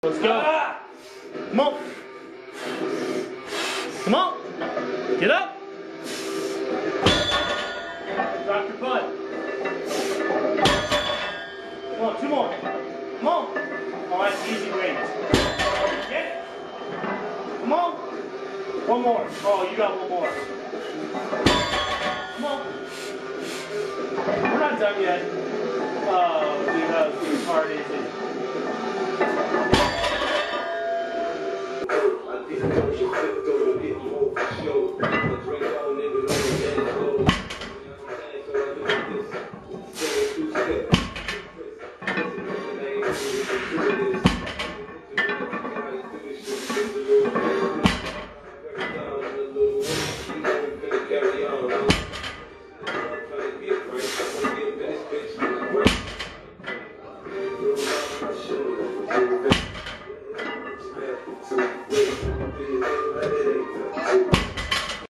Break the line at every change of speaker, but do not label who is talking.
Let's go. Come on. Come on. Get up. Drop your butt. Come on, two more. Come on. Oh, that's easy range. Get it. Come on. One more. Oh, you got one more. Come on. We're not done yet. Oh, dude, that was too hard, isn't it?